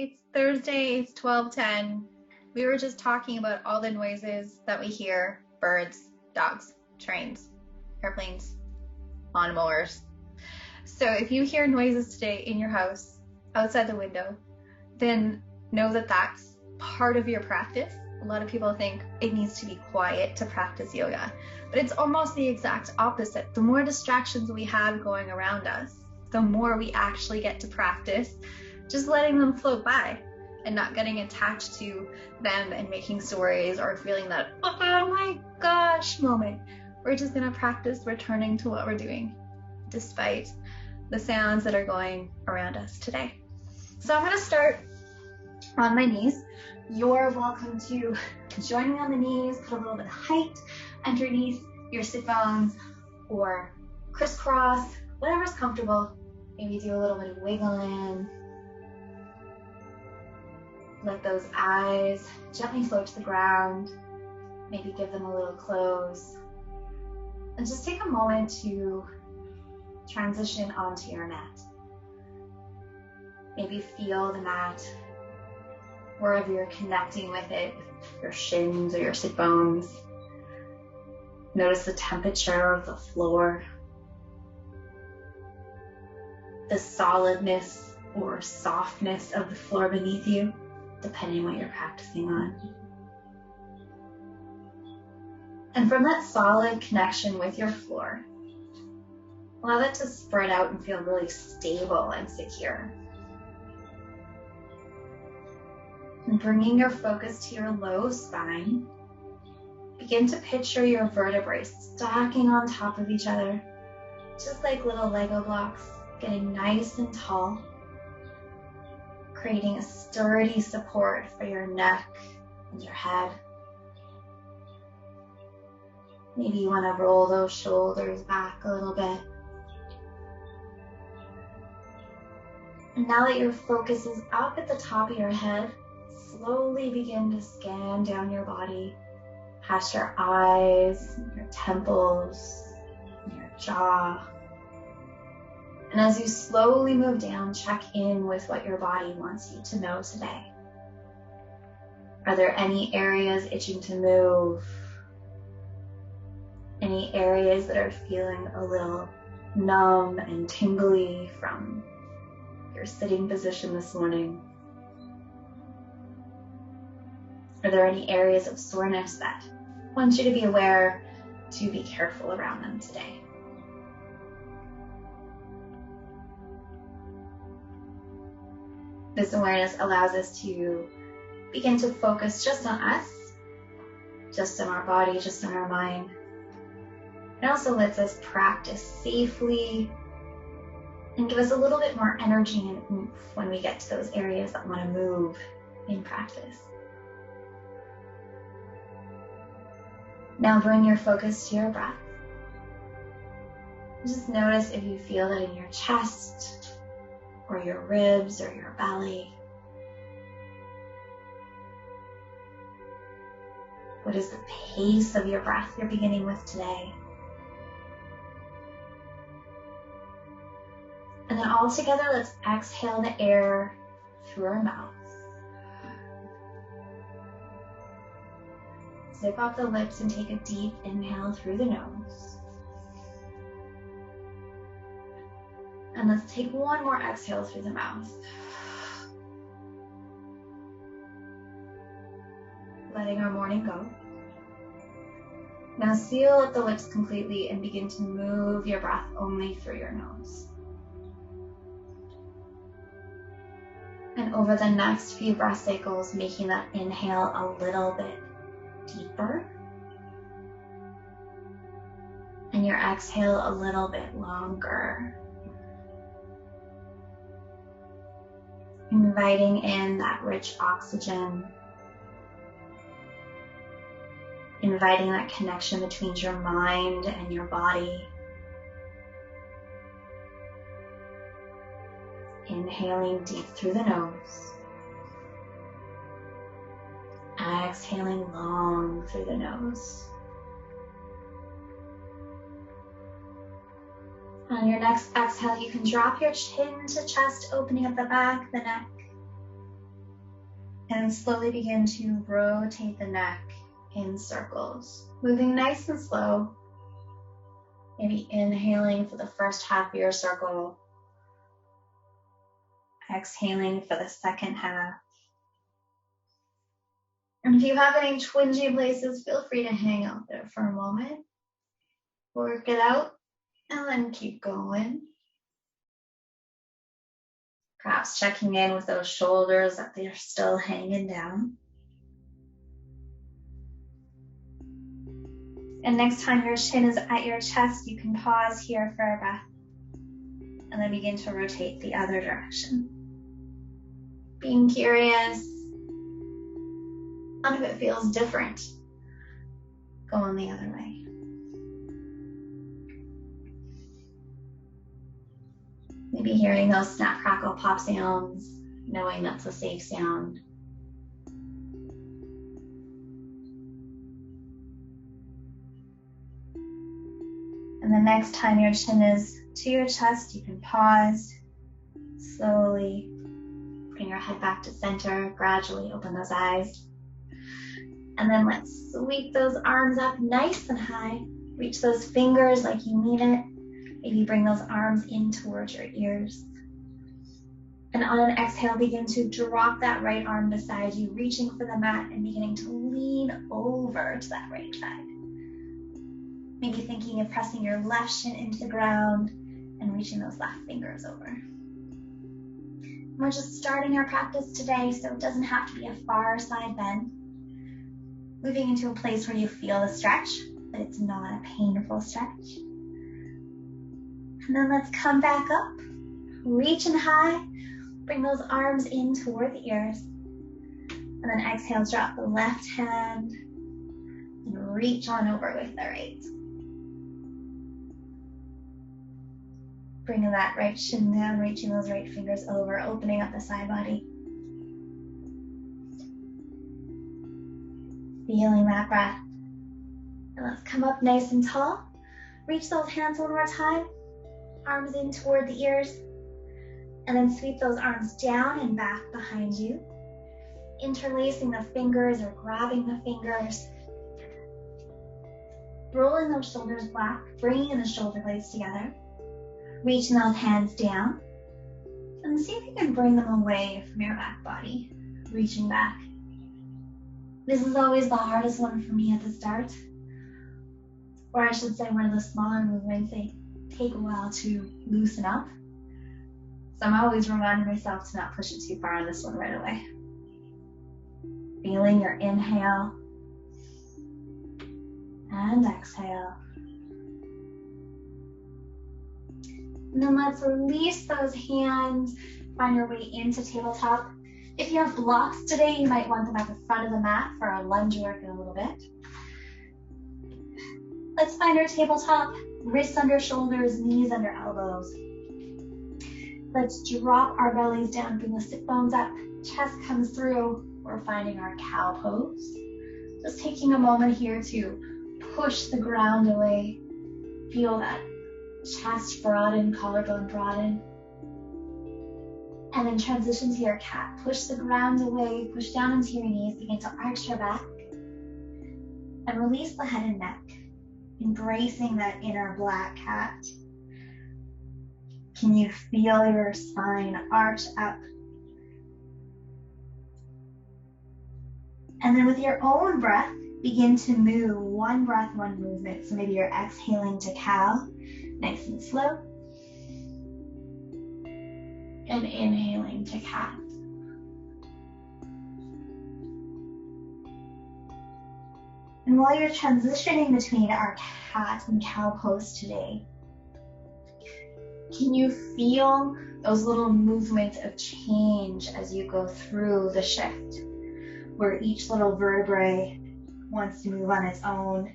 It's Thursday, it's 12:10. We were just talking about all the noises that we hear: birds, dogs, trains, airplanes, lawnmowers. So if you hear noises today in your house, outside the window, then know that that's part of your practice. A lot of people think it needs to be quiet to practice yoga, but it's almost the exact opposite. The more distractions we have going around us, the more we actually get to practice just letting them float by and not getting attached to them and making stories or feeling that, oh my gosh moment. We're just going to practice returning to what we're doing despite the sounds that are going around us today. So I'm going to start on my knees. You're welcome to join me on the knees, put a little bit of height underneath your sit bones or crisscross, whatever's comfortable. Maybe do a little bit of wiggling. Let those eyes gently float to the ground. Maybe give them a little close. And just take a moment to transition onto your mat. Maybe feel the mat wherever you're connecting with it, your shins or your sit bones. Notice the temperature of the floor, the solidness or softness of the floor beneath you, depending on what you're practicing on. And from that solid connection with your floor, allow that to spread out and feel really stable and secure. And bringing your focus to your low spine, begin to picture your vertebrae stacking on top of each other, just like little Lego blocks, getting nice and tall, creating a sturdy support for your neck and your head. Maybe you want to roll those shoulders back a little bit. And now that your focus is up at the top of your head, slowly begin to scan down your body, past your eyes, your temples, your jaw. And as you slowly move down, check in with what your body wants you to know today. Are there any areas itching to move? Any areas that are feeling a little numb and tingly from your sitting position this morning? Are there any areas of soreness that I want you to be aware to be careful around them today? This awareness allows us to begin to focus just on us, just on our body, just on our mind. It also lets us practice safely and give us a little bit more energy and oomph when we get to those areas that want to move in practice. Now bring your focus to your breath. Just notice if you feel that in your chest or your ribs or your belly. What is the pace of your breath you're beginning with today? And then all together, let's exhale the air through our mouth. Zip up the lips and take a deep inhale through the nose. And let's take one more exhale through the mouth. Letting our morning go. Now seal up the lips completely and begin to move your breath only through your nose. And over the next few breath cycles, making that inhale a little bit deeper. And your exhale a little bit longer. Inviting in that rich oxygen. Inviting that connection between your mind and your body. Inhaling deep through the nose. Exhaling long through the nose. On your next exhale, you can drop your chin to chest, opening up the back, the neck. And on your exhale, you can lower your head, lifting your heart. And on your next exhale, you can drop your chin to chest, opening up the back, the neck. And on your next exhale, you can drop your chin to chest, opening up the back, the neck. And on your next exhale, you can drop your chin to chest, opening up the back, the neck. And slowly begin to rotate the neck in circles, moving nice and slow. Maybe inhaling for the first half of your circle, exhaling for the second half. And if you have any twingy places, feel free to hang out there for a moment. Work it out and then keep going. Perhaps checking in with those shoulders that they're still hanging down. And next time your chin is at your chest, you can pause here for a breath and then begin to rotate the other direction. Being curious on if it feels different going the other way. Maybe hearing those snap, crackle, pop sounds, knowing that's a safe sound. And the next time your chin is to your chest, you can pause, slowly bring your head back to center, gradually open those eyes. And then let's sweep those arms up nice and high. Reach those fingers like you mean it. Maybe bring those arms in towards your ears. And on an exhale, begin to drop that right arm beside you, reaching for the mat and beginning to lean over to that right side. Maybe thinking of pressing your left shin into the ground and reaching those left fingers over. We're just starting our practice today, so it doesn't have to be a far side bend. Moving into a place where you feel the stretch, but it's not a painful stretch. And then let's come back up, reaching high, bring those arms in toward the ears. And then exhale, drop the left hand and reach on over with the right. Bringing that right shin down, reaching those right fingers over, opening up the side body. Feeling that breath. And let's come up nice and tall. Reach those hands one more time. Arms in toward the ears. And then sweep those arms down and back behind you. Interlacing the fingers or grabbing the fingers. Rolling those shoulders back, bringing the shoulder blades together. Reaching those hands down. And see if you can bring them away from your back body. Reaching back. This is always the hardest one for me at the start. Or I should say one of the smaller movements. They take a while to loosen up. So I'm always reminding myself to not push it too far on this one right away. Feeling your inhale and exhale. And then let's release those hands, find your way into tabletop. If you have blocks today, you might want them at the front of the mat for our lunge work in a little bit. Let's find our tabletop, wrists under shoulders, knees under elbows. Let's drop our bellies down, bring the sit bones up, chest comes through. We're finding our cow pose. Just taking a moment here to push the ground away. Feel that chest broaden, collarbone broaden. And then transition to your cat. Push the ground away, push down into your knees, begin to arch your back. And release the head and neck, embracing that inner black cat. Can you feel your spine arch up? And then with your own breath, begin to move one breath, one movement. So maybe you're exhaling to cow, nice and slow. And inhaling to cat. And while you're transitioning between our cat and cow pose today, can you feel those little movements of change as you go through the shift, where each little vertebrae wants to move on its own?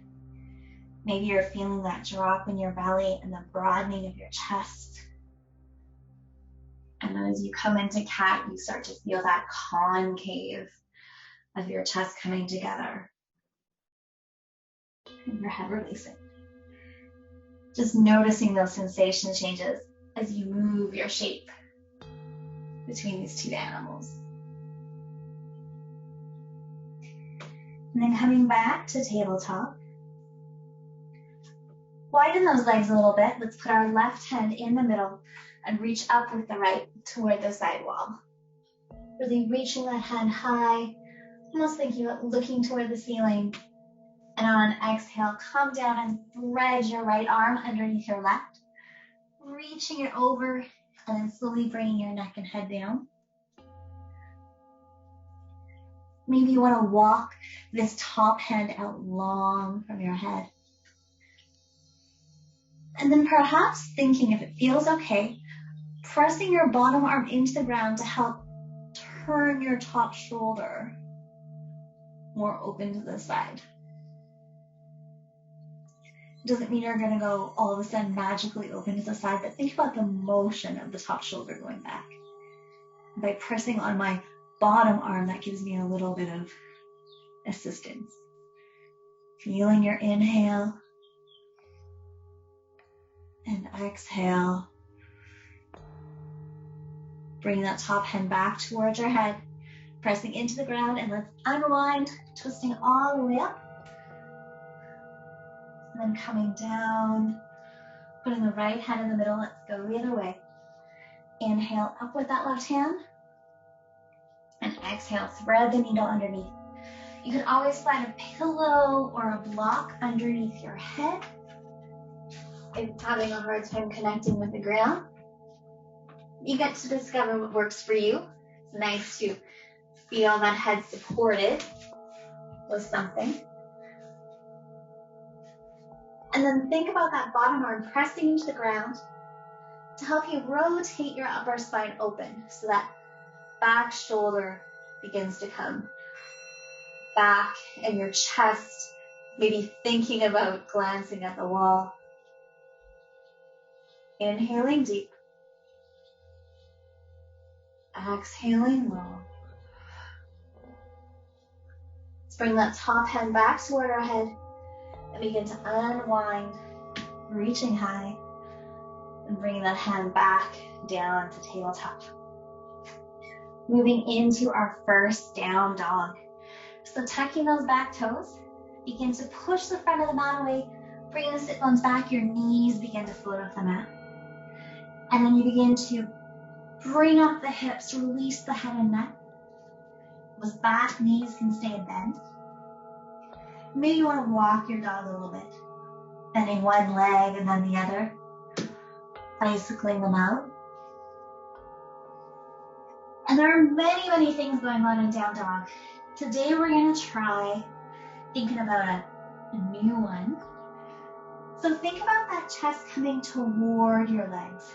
Maybe you're feeling that drop in your belly and the broadening of your chest. And then as you come into cat, you start to feel that concave of your chest coming together. And your head releasing. Just noticing those sensation changes as you move your shape between these two animals. And then coming back to tabletop. Widen those legs a little bit. Let's put our left hand in the middle and reach up with the right toward the side wall. Really reaching that hand high, almost thinking about looking toward the ceiling. And on an exhale, come down and thread your right arm underneath your left, reaching it over and then slowly bringing your neck and head down. Maybe you want to walk this top hand out long from your head. And then perhaps thinking, if it feels okay, pressing your bottom arm into the ground to help turn your top shoulder more open to the side. It doesn't mean you're going to go all of a sudden magically open to the side, but think about the motion of the top shoulder going back. By pressing on my bottom arm, that gives me a little bit of assistance. Feeling your inhale and exhale. Bring that top hand back towards your head, pressing into the ground, and let's unwind, twisting all the way up. And then coming down, putting the right hand in the middle. Let's go the other way. Inhale up with that left hand. And exhale, thread the needle underneath. You can always find a pillow or a block underneath your head if it's having a hard time connecting with the ground. You get to discover what works for you. It's nice to feel that head supported with something. And then think about that bottom arm pressing into the ground to help you rotate your upper spine open so that back shoulder begins to come back and your chest, maybe thinking about glancing at the wall. Inhaling deep. Exhaling low. Let's bring that top hand back toward our head and begin to unwind, reaching high and bringing that hand back down to tabletop. Moving into our first down dog. So tucking those back toes, begin to push the front of the mat away, bring the sit bones back, your knees begin to float off the mat. And then you begin to bring up the hips, release the head and neck. Those back knees can stay in bend. Maybe you want to walk your dog a little bit, bending one leg and then the other, bicycling them out. And there are many, many things going on in down dog. Today we're going to try thinking about a new one. So think about that chest coming toward your legs.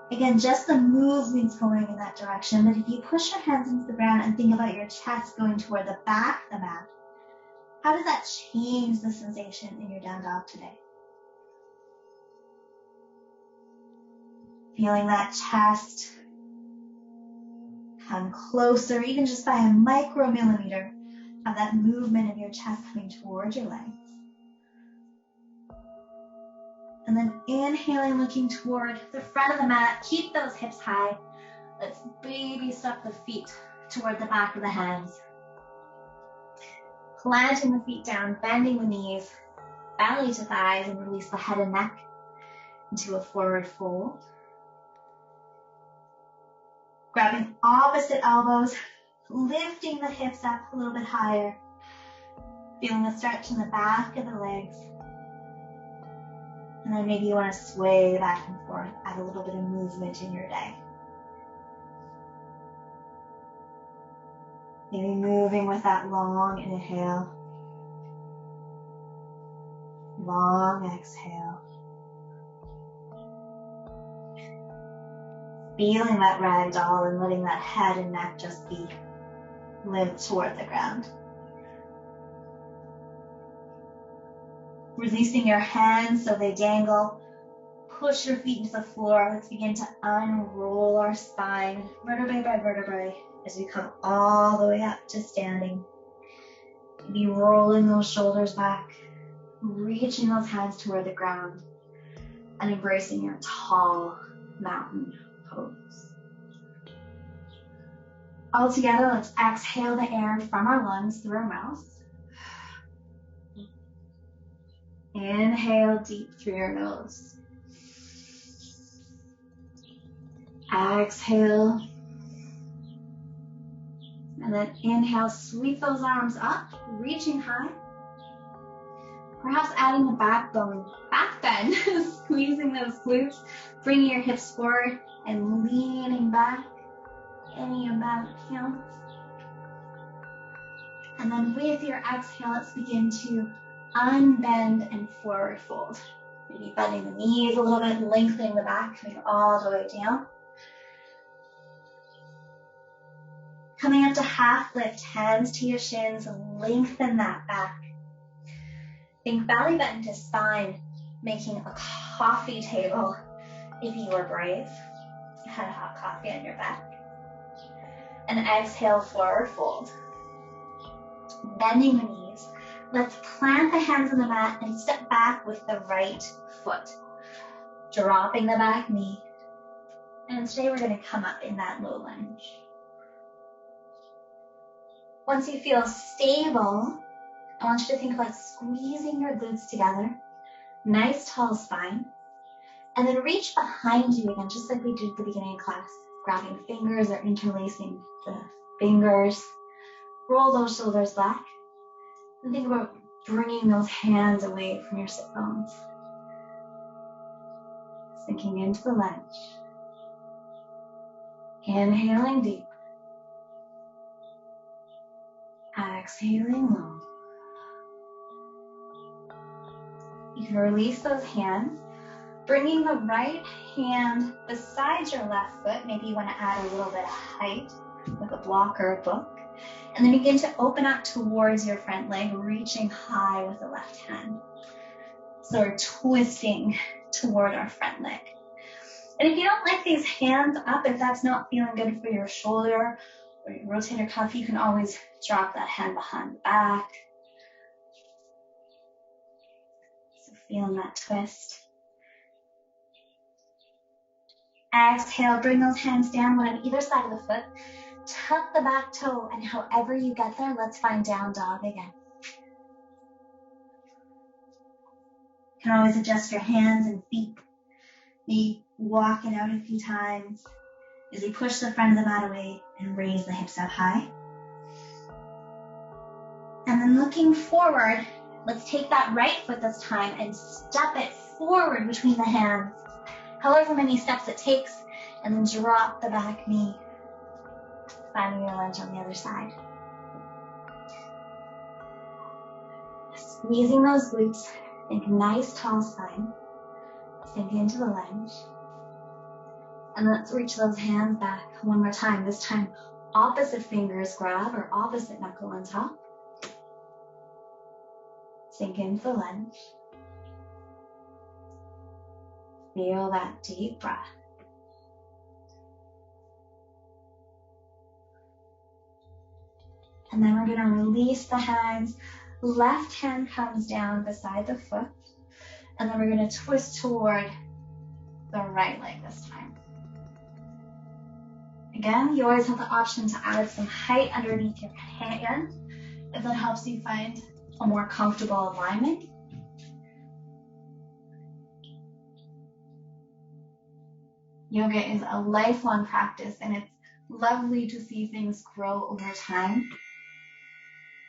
Again, just the movements going in that direction, but if you push your hands into the ground and think about your chest going toward the back of the mat, how does that change the sensation in your down dog today? Feeling that chest come closer, even just by a micromillimeter of that movement of your chest coming towards your legs. And then inhaling, looking toward the front of the mat. Keep those hips high. Let's baby step the feet toward the back of the hands. Planting the feet down, bending the knees, belly to thighs, and release the head and neck into a forward fold. Grabbing opposite elbows, lifting the hips up a little bit higher. Feeling a stretch in the back of the legs. And then maybe you want to sway back and forth, add a little bit of movement in your day. Maybe moving with that long inhale, long exhale. Feeling that ragdoll and letting that head and neck just be limp toward the ground. Releasing your hands so they dangle. Push your feet into the floor. Let's begin to unroll our spine, vertebrae by vertebrae, as we come all the way up to standing. Maybe rolling those shoulders back, reaching those hands toward the ground, and embracing your tall mountain pose. All together, let's exhale the air from our lungs through our mouth. Inhale deep through your nose. Exhale. And then inhale, sweep those arms up, reaching high. Perhaps adding a backbone, back bend, squeezing those glutes, bringing your hips forward and leaning back any amount counts. And then with your exhale, let's begin to unbend and forward fold. Maybe bending the knees a little bit, lengthening the back, coming all the way down. Coming up to half lift, hands to your shins, lengthen that back. Think belly button to spine, making a coffee table if you are brave. Had a hot coffee on your back. And exhale, forward fold. Bending the knees. Let's plant the hands on the mat and step back with the right foot. Dropping the back knee. And today we're going to come up in that low lunge. Once you feel stable, I want you to think about squeezing your glutes together. Nice tall spine. And then reach behind you again, just like we did at the beginning of class. Grabbing fingers or interlacing the fingers. Roll those shoulders back. And think about bringing those hands away from your sit bones. Sinking into the lunge. Inhaling deep. Exhaling long. You can release those hands. Bringing the right hand beside your left foot. Maybe you want to add a little bit of height with a block or a book. And then begin to open up towards your front leg, reaching high with the left hand. So we're twisting toward our front leg. And if you don't like these hands up, if that's not feeling good for your shoulder or your rotator cuff, you can always drop that hand behind the back. So feeling that twist. Exhale, bring those hands down, one on either side of the foot. Tuck the back toe, and however you get there, let's find down dog again. You can always adjust your hands and feet. Maybe walk it out a few times as you push the front of the mat away and raise the hips up high. And then looking forward, let's take that right foot this time and step it forward between the hands. However many steps it takes, and then drop the back knee. Finding your lunge on the other side. Squeezing those glutes. Think nice tall spine. Sink into the lunge. And let's reach those hands back one more time. This time, opposite fingers grab or opposite knuckle on top. Sink into the lunge. Feel that deep breath. And then we're going to release the hands. Left hand comes down beside the foot. And then we're going to twist toward the right leg this time. Again, you always have the option to add some height underneath your hand if that helps you find a more comfortable alignment. Yoga is a lifelong practice, and it's lovely to see things grow over time.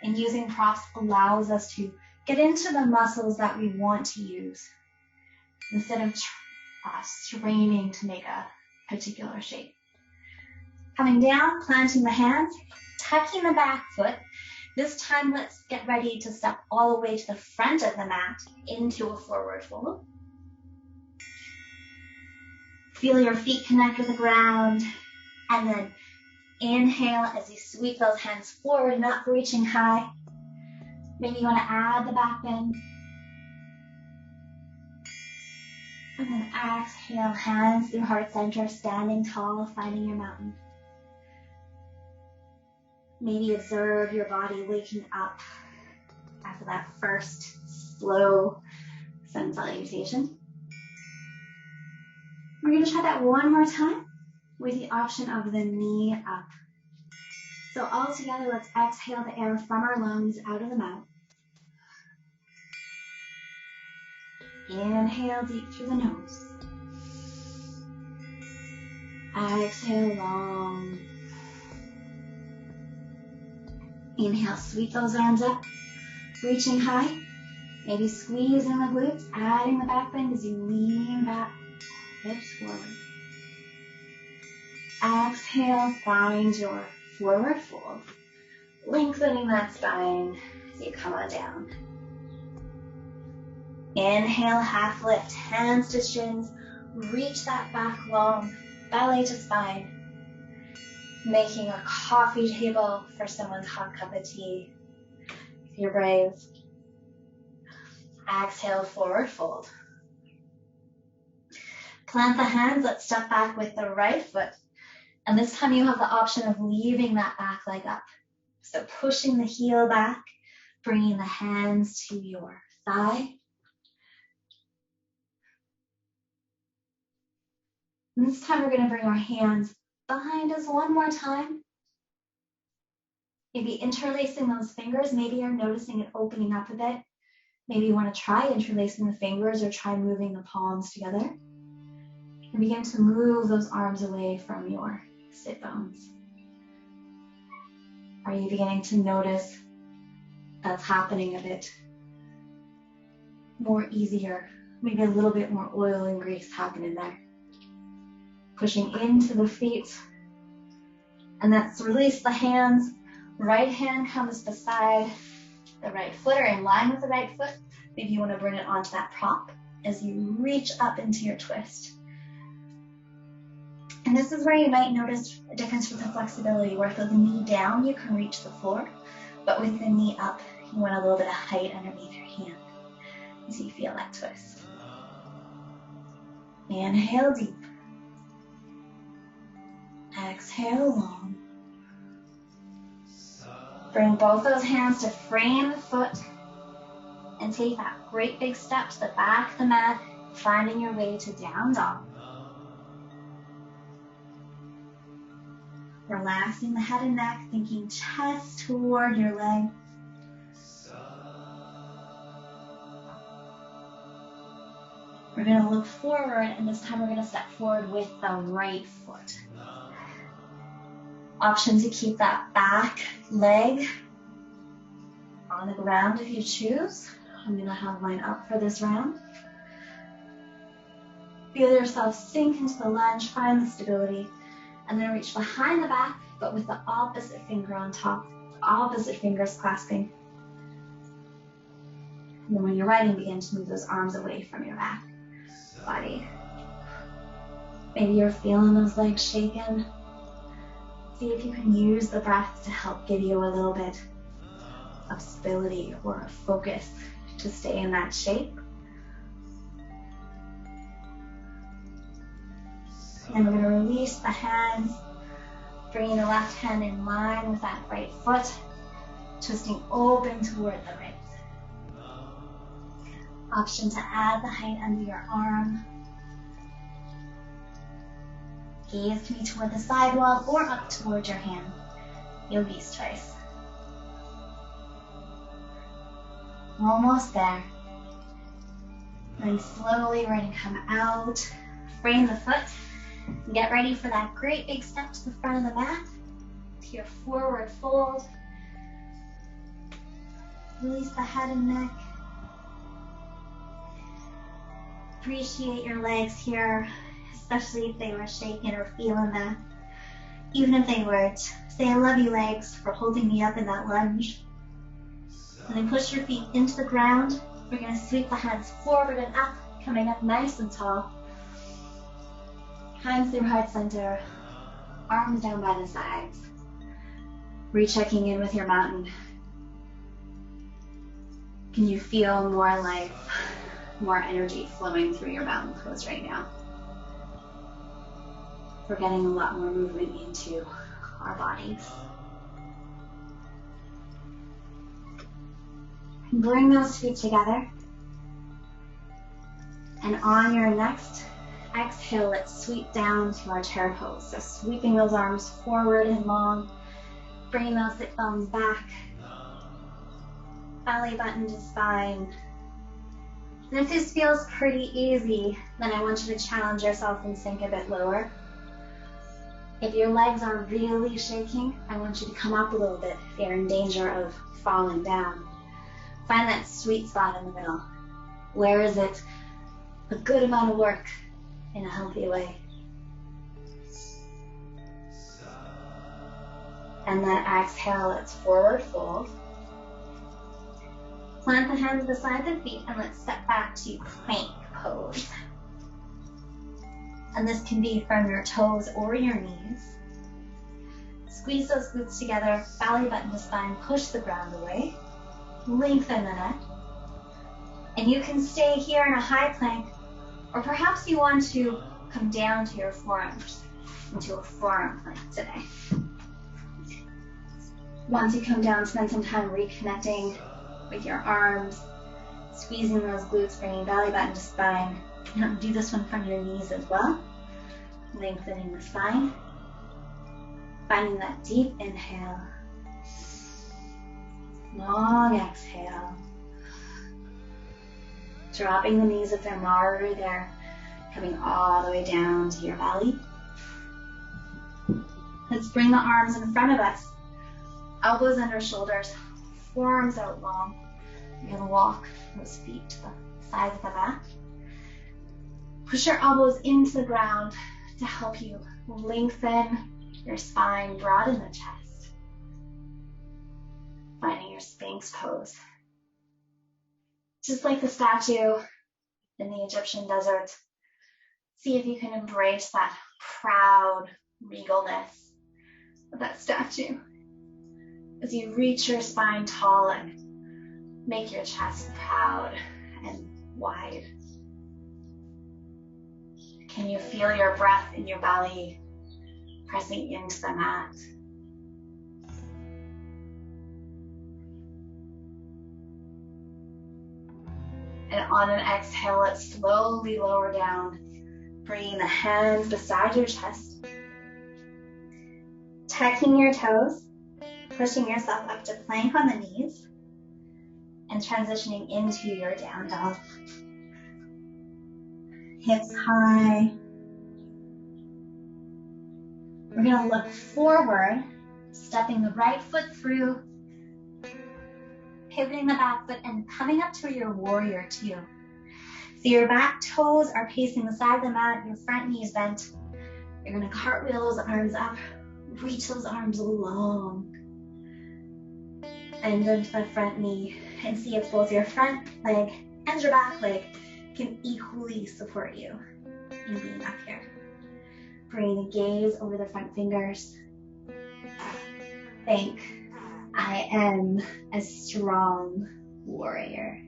And using props allows us to get into the muscles that we want to use instead of straining to make a particular shape. Coming down, planting the hands, tucking the back foot. This time, let's get ready to step all the way to the front of the mat into a forward fold. Feel your feet connect with the ground, and then inhale as you sweep those hands forward, not reaching high. Maybe you want to add the back bend. And then exhale, hands through heart center, standing tall, finding your mountain. Maybe observe your body waking up after that first slow sun salutation. We're going to try that one more time with the option of the knee up. So all together, let's exhale the air from our lungs out of the mouth. Inhale deep through the nose. Exhale long. Inhale, sweep those arms up, reaching high. Maybe squeezing the glutes, adding the back bend as you lean back, hips forward. Exhale, find your forward fold, lengthening that spine as you come on down. Inhale, half lift, hands to shins, reach that back long, belly to spine, making a coffee table for someone's hot cup of tea, if you're brave. Exhale, forward fold. Plant the hands, let's step back with the right foot. And this time you have the option of leaving that back leg up. So pushing the heel back, bringing the hands to your thigh. And this time we're going to bring our hands behind us one more time. Maybe interlacing those fingers. Maybe you're noticing it opening up a bit. Maybe you want to try interlacing the fingers or try moving the palms together. And begin to move those arms away from your sit bones. Are you beginning to notice that's happening a bit more easier? Maybe a little bit more oil and grease happening there. Pushing into the feet. And let's release the hands. Right hand comes beside the right foot or in line with the right foot. Maybe you want to bring it onto that prop as you reach up into your twist. And this is where you might notice a difference with the flexibility, where with the knee down, you can reach the floor, but with the knee up, you want a little bit of height underneath your hand as you feel that twist. Inhale deep. Exhale long. Bring both those hands to frame the foot and take that great big step to the back of the mat, finding your way to down dog. Relaxing the head and neck, thinking chest toward your leg. We're going to look forward, and this time we're going to step forward with the right foot. Option to keep that back leg on the ground if you choose. I'm going to have mine up for this round. Feel yourself sink into the lunge, find the stability, and then reach behind the back, but with the opposite finger on top, opposite fingers clasping. And then when you're ready, begin to move those arms away from your back body. Maybe you're feeling those legs shaking. See if you can use the breath to help give you a little bit of stability or a focus to stay in that shape. And we're going to release the hands, bringing the left hand in line with that right foot, twisting open toward the right. Option to add the height under your arm. Gaze can be toward the side wall or up toward your hand. Yogi's choice. Almost there. Then slowly we're going to come out, frame the foot, and get ready for that great big step to the front of the mat, to your forward fold. Release the head and neck. Appreciate your legs here, especially if they were shaking or feeling that. Even if they weren't, say I love you legs for holding me up in that lunge. And then push your feet into the ground. We're going to sweep the hands forward and up, coming up nice and tall. Hands through heart center, arms down by the sides. Rechecking in with your mountain. Can you feel more life, more energy flowing through your mountain pose right now? We're getting a lot more movement into our bodies. Bring those feet together. And on your next exhale, let's sweep down to our chair pose. So sweeping those arms forward and long, Bring those sit bones back. Belly button to spine. And if this feels pretty easy, then I want you to challenge yourself and sink a bit lower. If your legs are really shaking, I want you to come up a little bit if you're in danger of falling down. Find that sweet spot in the middle. Where is it a good amount of work in a healthy way? And then exhale, let's forward fold. Plant the hands beside the feet and let's step back to plank pose. And this can be from your toes or your knees. Squeeze those glutes together, belly button to spine, push the ground away. Lengthen the neck. And you can stay here in a high plank, or perhaps you want to come down to your forearms, into a forearm plank today. Once you come down, spend some time reconnecting with your arms, squeezing those glutes, bringing belly button to spine. Now do this one from your knees as well. Lengthening the spine. Finding that deep inhale. Long exhale. Dropping the knees if they're not already there. Coming all the way down to your belly. Let's bring the arms in front of us. Elbows under shoulders. Forearms out long. You're going to walk those feet to the sides of the mat. Push your elbows into the ground to help you lengthen your spine, broaden the chest. Finding your Sphinx pose. Just like the statue in the Egyptian desert, see if you can embrace that proud regalness of that statue. As you reach your spine tall and make your chest proud and wide. Can you feel your breath in your belly pressing into the mat? And on an exhale, let's slowly lower down, bringing the hands beside your chest, tucking your toes, pushing yourself up to plank on the knees, and transitioning into your down dog. Hips high. We're going to look forward, stepping the right foot through, pivoting the back foot, and coming up to your warrior two. So your back toes are facing the side of the mat, your front knee is bent. You're going to cartwheel those arms up, reach those arms long, and into the front knee, and see if both your front leg and your back leg can equally support you in being up here. Bringing the gaze over the front fingers. Think, I am a strong warrior.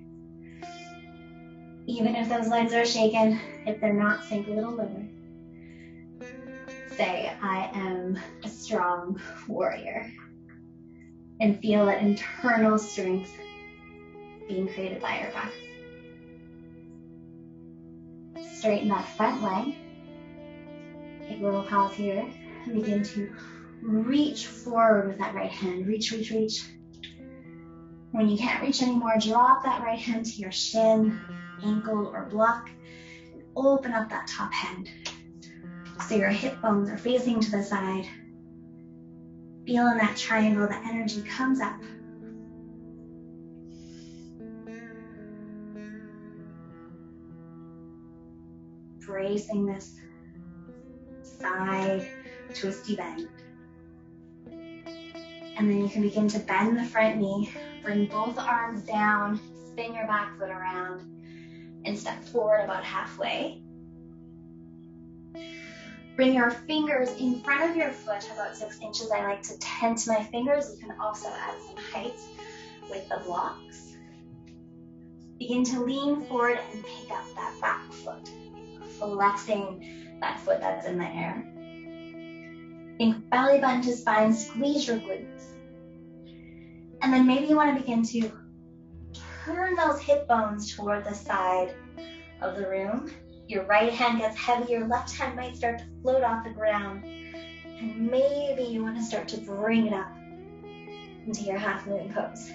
Even if those legs are shaken, if they're not, sink a little lower. Say, I am a strong warrior. And feel that internal strength being created by your breath. Straighten that front leg. Take a little pause here and begin to reach forward with that right hand. Reach, reach, reach. When you can't reach anymore, drop that right hand to your shin, ankle, or block, and open up that top hand. So your hip bones are facing to the side. Feel in that triangle, the energy comes up. Bracing this side twisty bend. And then you can begin to bend the front knee, bring both arms down, spin your back foot around, and step forward about halfway. Bring your fingers in front of your foot about 6 inches. I like to tent my fingers. You can also add some height with the blocks. Begin to lean forward and pick up that back foot, flexing that foot that's in the air. Think belly button to spine, squeeze your glutes. And then maybe you want to begin to turn those hip bones toward the side of the room. Your right hand gets heavy, your left hand might start to float off the ground. And maybe you want to start to bring it up into your half moon pose.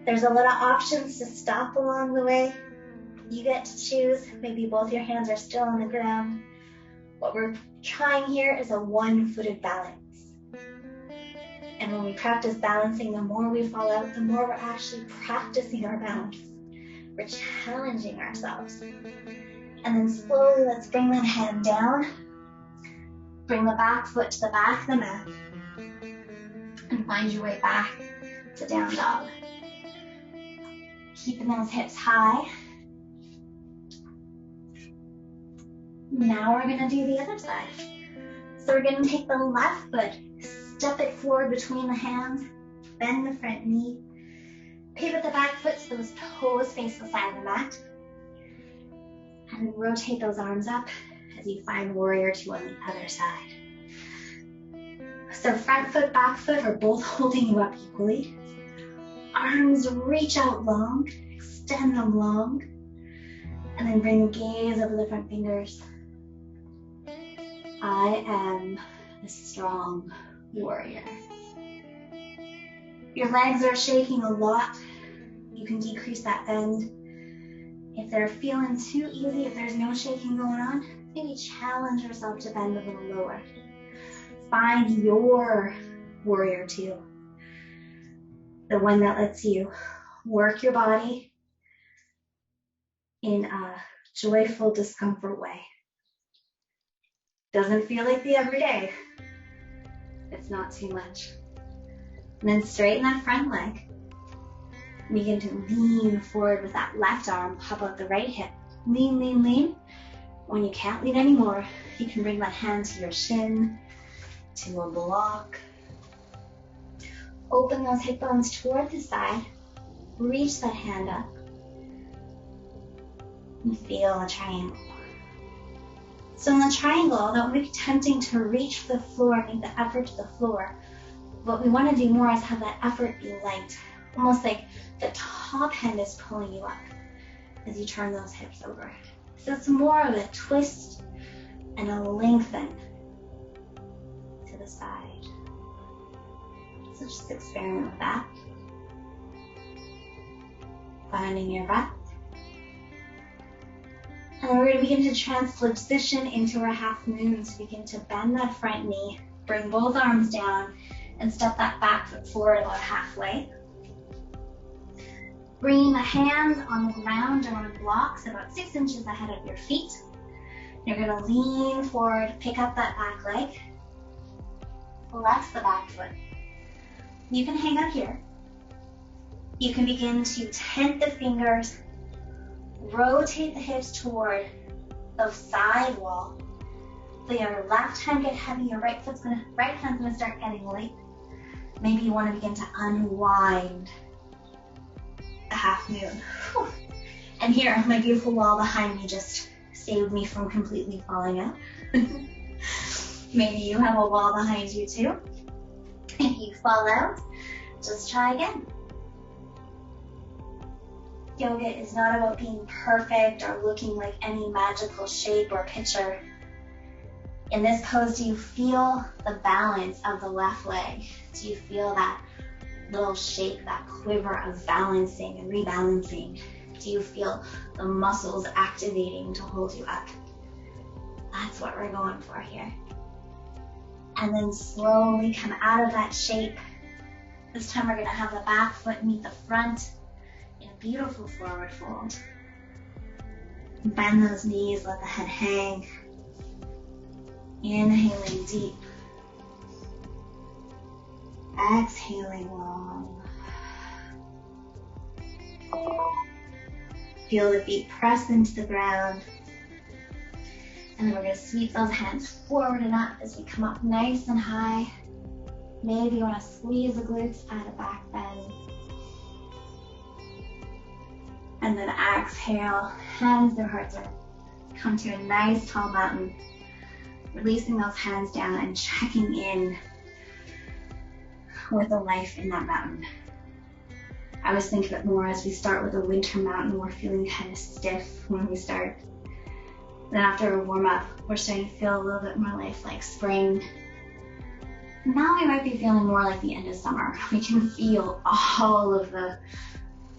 There's a lot of options to stop along the way. You get to choose. Maybe both your hands are still on the ground. What we're trying here is a one-footed balance. And when we practice balancing, the more we fall out, the more we're actually practicing our balance. We're challenging ourselves. And then slowly, let's bring that hand down. Bring the back foot to the back of the mat. And find your way back to down dog. Keeping those hips high. Now we're going to do the other side. So we're going to take the left foot, step it forward between the hands, bend the front knee, pivot the back foot so those toes face the side of the mat, and then rotate those arms up as you find warrior two on the other side. So front foot, back foot are both holding you up equally. Arms reach out long, extend them long, and then bring the gaze over the front fingers. I am a strong warrior. Your legs are shaking a lot. You can decrease that bend. If they're feeling too easy, if there's no shaking going on, maybe challenge yourself to bend a little lower. Find your warrior two. The one that lets you work your body in a joyful discomfort way. Doesn't feel like the everyday. It's not too much. And then straighten that front leg. Begin to lean forward with that left arm, pop out the right hip. Lean, lean, lean. When you can't lean anymore, you can bring that hand to your shin, to a block. Open those hip bones toward the side. Reach that hand up. And feel a triangle. So in the triangle, that would be tempting to reach for the floor, make the effort to the floor. What we want to do more is have that effort be light, almost like the top hand is pulling you up as you turn those hips over. So it's more of a twist and a lengthen to the side. So just experiment with that. Finding your breath. And then we're going to begin to transition into our half moon. So begin to bend that front knee, bring both arms down, and step that back foot forward about halfway. Bringing the hands on the ground or on blocks about 6 inches ahead of your feet. You're going to lean forward, pick up that back leg, flex the back foot. You can hang out here. You can begin to tent the fingers, rotate the hips toward the side wall. So your left hand get heavy, your right hand's gonna start getting light. Maybe you want to begin to unwind the half moon. Whew. And here, my beautiful wall behind me just saved me from completely falling out. Maybe you have a wall behind you too. If you fall out, just try again. Yoga is not about being perfect or looking like any magical shape or picture. In this pose, do you feel the balance of the left leg? Do you feel that little shake, that quiver of balancing and rebalancing? Do you feel the muscles activating to hold you up? That's what we're going for here. And then slowly come out of that shape. This time we're going to have the back foot meet the front in a beautiful forward fold. Bend those knees, let the head hang. Inhaling deep. Exhaling long. Feel the feet press into the ground. And then we're going to sweep those hands forward and up as we come up nice and high. Maybe you want to squeeze the glutes, add a back bend. And then exhale, hands to heart center. Come to a nice tall mountain. Releasing those hands down and checking in with the life in that mountain. I always think of it more as we start with a winter mountain, we're feeling kind of stiff when we start. Then after a warm up, we're starting to feel a little bit more life like spring. Now we might be feeling more like the end of summer. We can feel all of the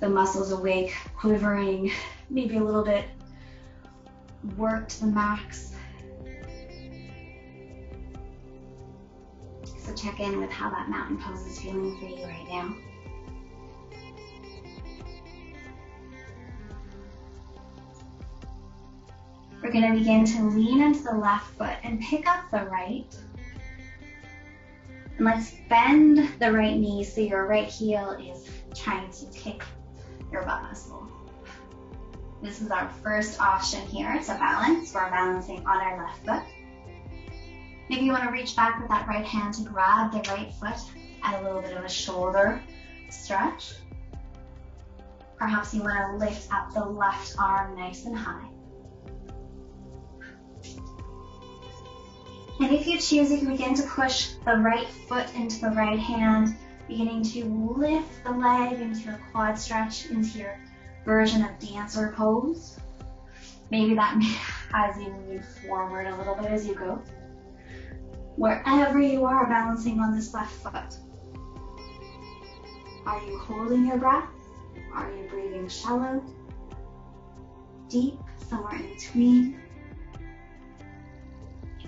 muscles awake, quivering, maybe a little bit worked to the max. So check in with how that mountain pose is feeling for you right now. We're going to begin to lean into the left foot and pick up the right. And let's bend the right knee so your right heel is trying to kick your butt muscle. This is our first option here to balance. We're balancing on our left foot. Maybe you want to reach back with that right hand to grab the right foot, add a little bit of a shoulder stretch. Perhaps you want to lift up the left arm nice and high. And if you choose, you can begin to push the right foot into the right hand, beginning to lift the leg into your quad stretch, into your version of dancer pose. Maybe that has you lean forward a little bit as you go. Wherever you are balancing on this left foot. Are you holding your breath? Are you breathing shallow, deep, somewhere in between?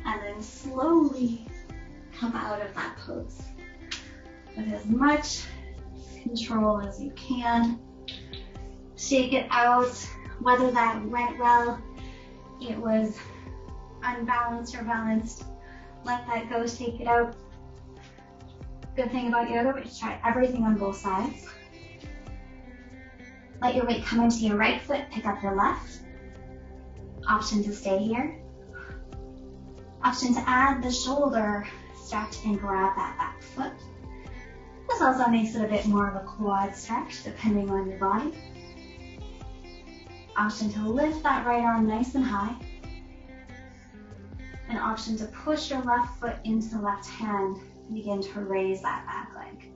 And then slowly come out of that pose with as much control as you can. Shake it out, whether that went well, it was unbalanced or balanced. Let that go, take it out. Good thing about yoga, we just try everything on both sides. Let your weight come into your right foot, pick up your left. Option to stay here. Option to add the shoulder stretch and grab that back foot. This also makes it a bit more of a quad stretch depending on your body. Option to lift that right arm nice and high. An option to push your left foot into the left hand and begin to raise that back leg.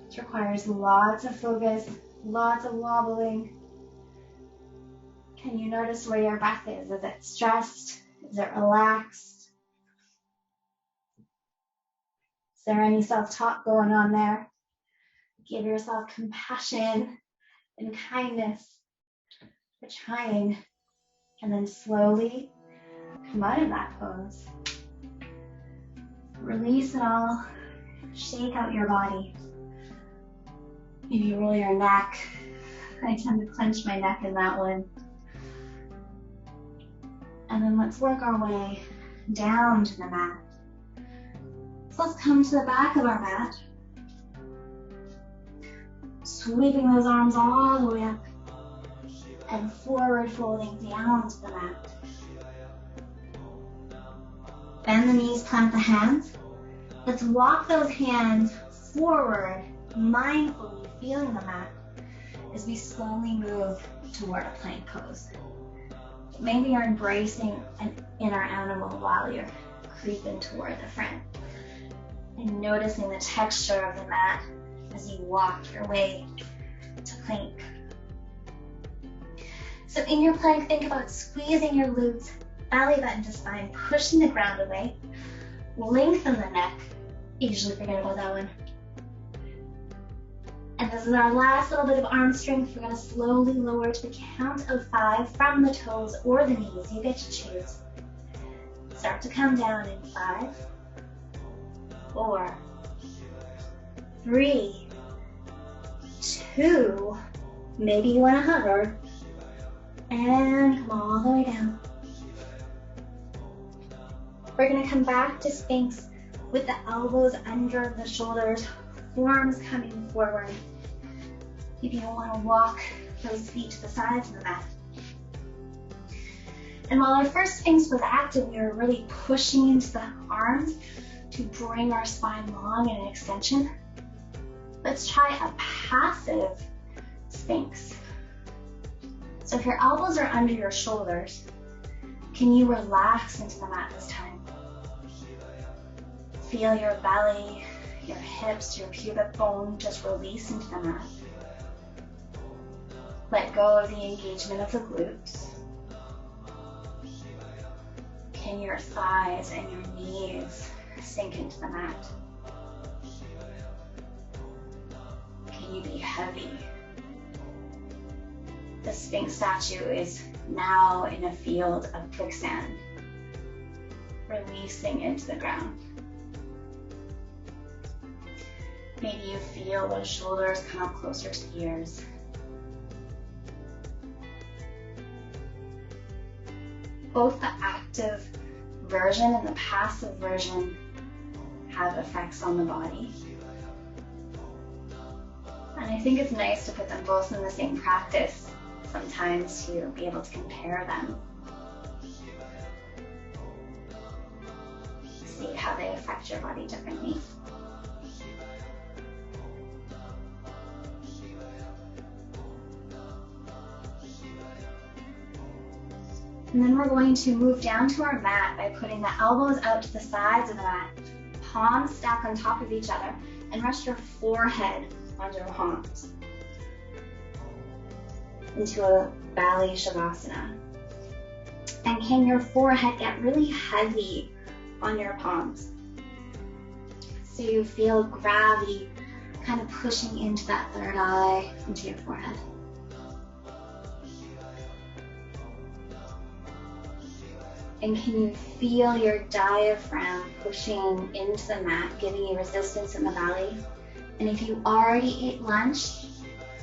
This requires lots of focus, lots of wobbling. Can you notice where your breath is? Is it stressed? Is it relaxed? Is there any self-talk going on there? Give yourself compassion and kindness for trying. And then slowly come out of that pose. Release it all. Shake out your body. Maybe roll your neck. I tend to clench my neck in that one. And then let's work our way down to the mat. So let's come to the back of our mat. Sweeping those arms all the way up and forward folding down to the mat. Bend the knees, plant the hands. Let's walk those hands forward, mindfully feeling the mat as we slowly move toward a plank pose. Maybe you're embracing an inner animal while you're creeping toward the front and noticing the texture of the mat as you walk your way to plank. So in your plank, think about squeezing your glutes, belly button to spine, pushing the ground away, lengthen the neck. Usually forget about that one. And this is our last little bit of arm strength. We're going to slowly lower to the count of 5 from the toes or the knees. You get to choose. Start to come down in 5, 4, 3, 2, maybe you want to hover, and come all the way down. We're going to come back to Sphinx with the elbows under the shoulders, forearms coming forward. Maybe you want to walk those feet to the sides of the mat. And while our first Sphinx was active, we were really pushing into the arms to bring our spine long in an extension. Let's try a passive Sphinx. So if your elbows are under your shoulders, can you relax into the mat this time? Feel your belly, your hips, your pubic bone just release into the mat. Let go of the engagement of the glutes. Can your thighs and your knees sink into the mat. Can you be heavy? The Sphinx statue is now in a field of quicksand, releasing into the ground. Maybe you feel those shoulders come up closer to the ears. Both the active version and the passive version have effects on the body. And I think it's nice to put them both in the same practice sometimes to be able to compare them. See how they affect your body differently. And then we're going to move down to our mat by putting the elbows out to the sides of the mat, palms stack on top of each other, and rest your forehead on your palms into a Balli Shavasana. And can your forehead get really heavy on your palms? So you feel gravity kind of pushing into that third eye, into your forehead. And can you feel your diaphragm pushing into the mat, giving you resistance in the belly? And if you already ate lunch,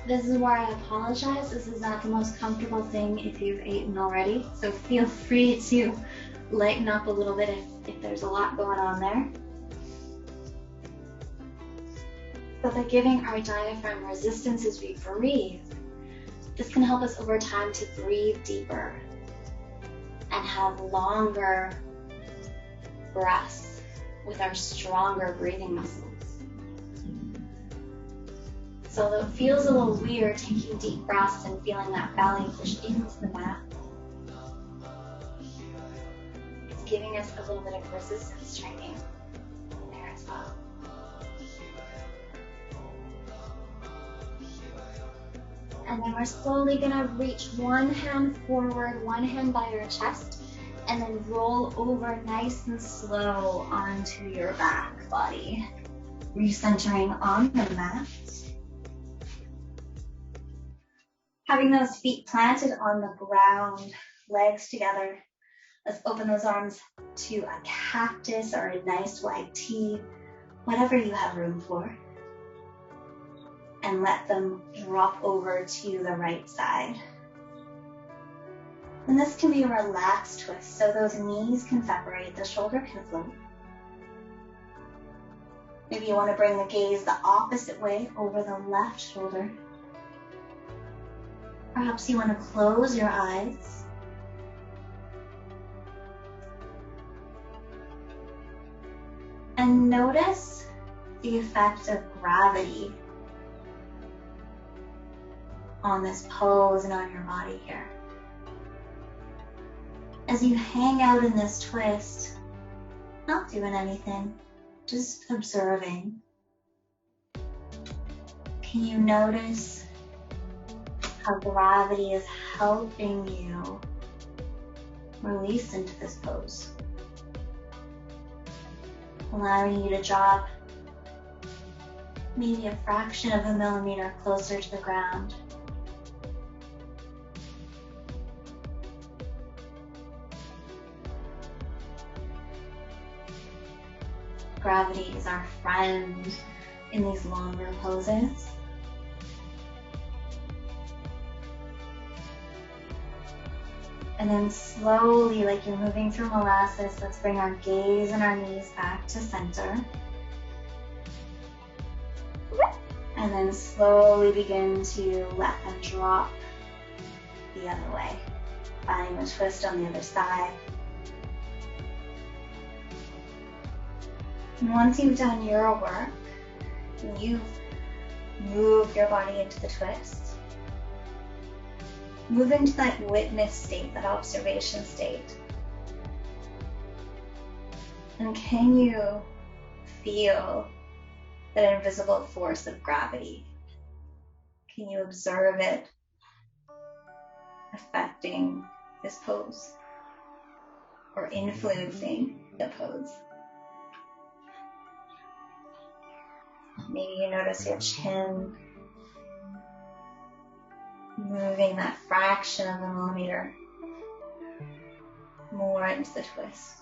this is where I apologize. This is not the most comfortable thing if you've eaten already. So feel free to lighten up a little bit if there's a lot going on there. But by giving our diaphragm resistance as we breathe, this can help us over time to breathe deeper and have longer breaths with our stronger breathing muscles. So it feels a little weird taking deep breaths and feeling that belly push into the mat. It's giving us a little bit of resistance training there as well. And then we're slowly gonna reach one hand forward, one hand by your chest, and then roll over nice and slow onto your back body. Recentering on the mat. Having those feet planted on the ground, legs together. Let's open those arms to a cactus or a nice wide T, whatever you have room for. And let them drop over to the right side. And this can be a relaxed twist, so those knees can separate, the shoulder can float. Maybe you want to bring the gaze the opposite way over the left shoulder. Perhaps you want to close your eyes. And notice the effect of gravity on this pose and on your body here. As you hang out in this twist, not doing anything, just observing. Can you notice how gravity is helping you release into this pose? Allowing you to drop maybe a fraction of a millimeter closer to the ground. Gravity is our friend in these longer poses. And then slowly, like you're moving through molasses, let's bring our gaze and our knees back to center. And then slowly begin to let them drop the other way. Finding the twist on the other side. And once you've done your work, and you've moved your body into the twist, move into that witness state, that observation state. And can you feel that invisible force of gravity? Can you observe it affecting this pose? or influencing the pose. Maybe you notice your chin moving that fraction of a millimeter more into the twist.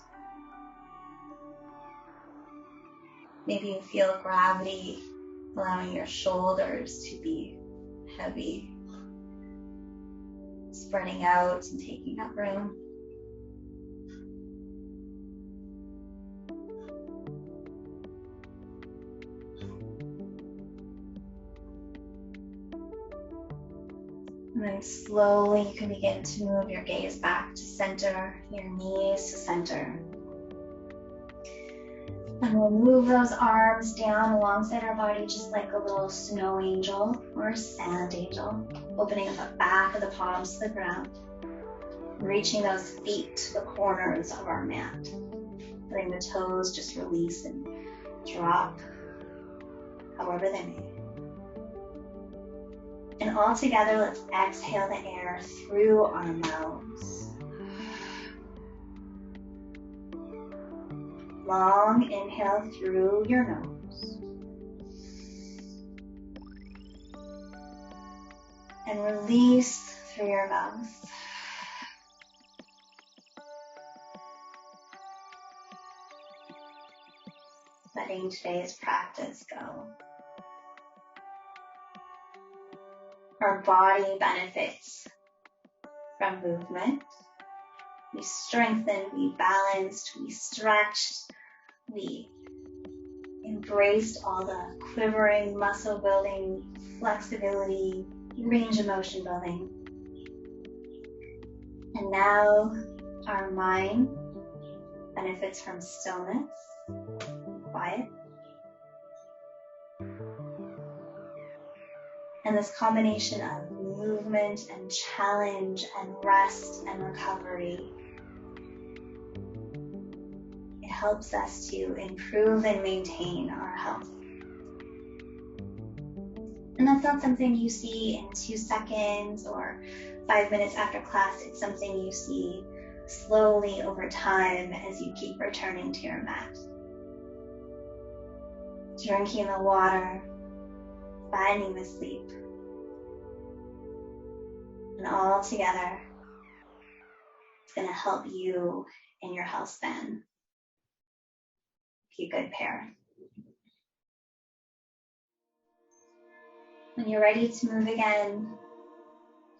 Maybe you feel gravity allowing your shoulders to be heavy, spreading out and taking up room. And then slowly you can begin to move your gaze back to center, your knees to center. And we'll move those arms down alongside our body just like a little snow angel or a sand angel, opening up the back of the palms to the ground, reaching those feet to the corners of our mat, letting the toes just release and drop however they may. And all together, let's exhale the air through our mouths. Long inhale through your nose. And release through your mouth. Letting today's practice go. Our body benefits from movement. We strengthen, we balanced, we stretched, we embraced all the quivering, muscle building, flexibility, range of motion building. And now our mind benefits from stillness, quiet. And this combination of movement and challenge and rest and recovery, it helps us to improve and maintain our health. And that's not something you see in 2 seconds or 5 minutes after class. It's something you see slowly over time as you keep returning to your mat. Drinking the water, finding the sleep, and all together, it's going to help you in your health span. Be a good pair. When you're ready to move again,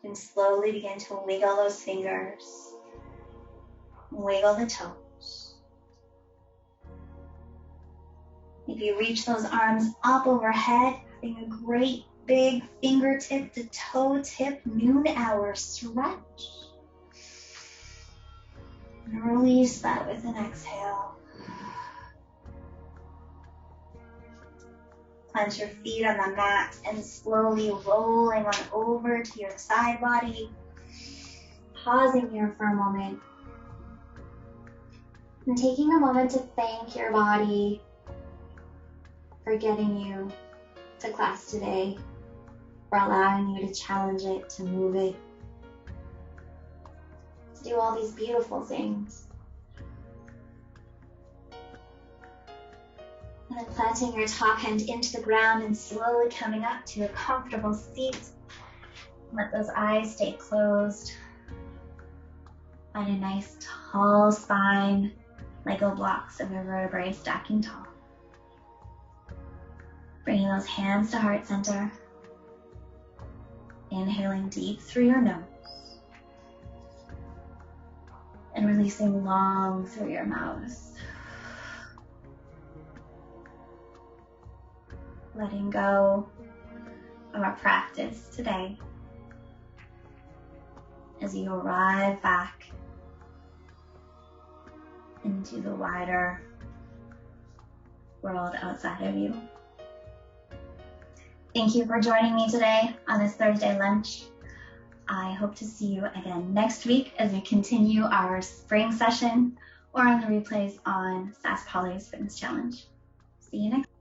you can slowly begin to wiggle those fingers, wiggle the toes. If you reach those arms up overhead, having a great big fingertip to toe tip noon hour stretch. And release that with an exhale. Plant your feet on the mat and slowly rolling on over to your side body. Pausing here for a moment. And taking a moment to thank your body for getting you to class today, for allowing you to challenge it, to move it, to do all these beautiful things. And then planting your top hand into the ground and slowly coming up to a comfortable seat. Let those eyes stay closed. Find a nice tall spine, Lego blocks of your vertebrae stacking tall. Bringing those hands to heart center. Inhaling deep through your nose. And releasing long through your mouth. Letting go of our practice today as you arrive back into the wider world outside of you. Thank you for joining me today on this Thursday lunch. I hope to see you again next week as we continue our spring session or on the replays on SAS Poly's Fitness Challenge. See you next week.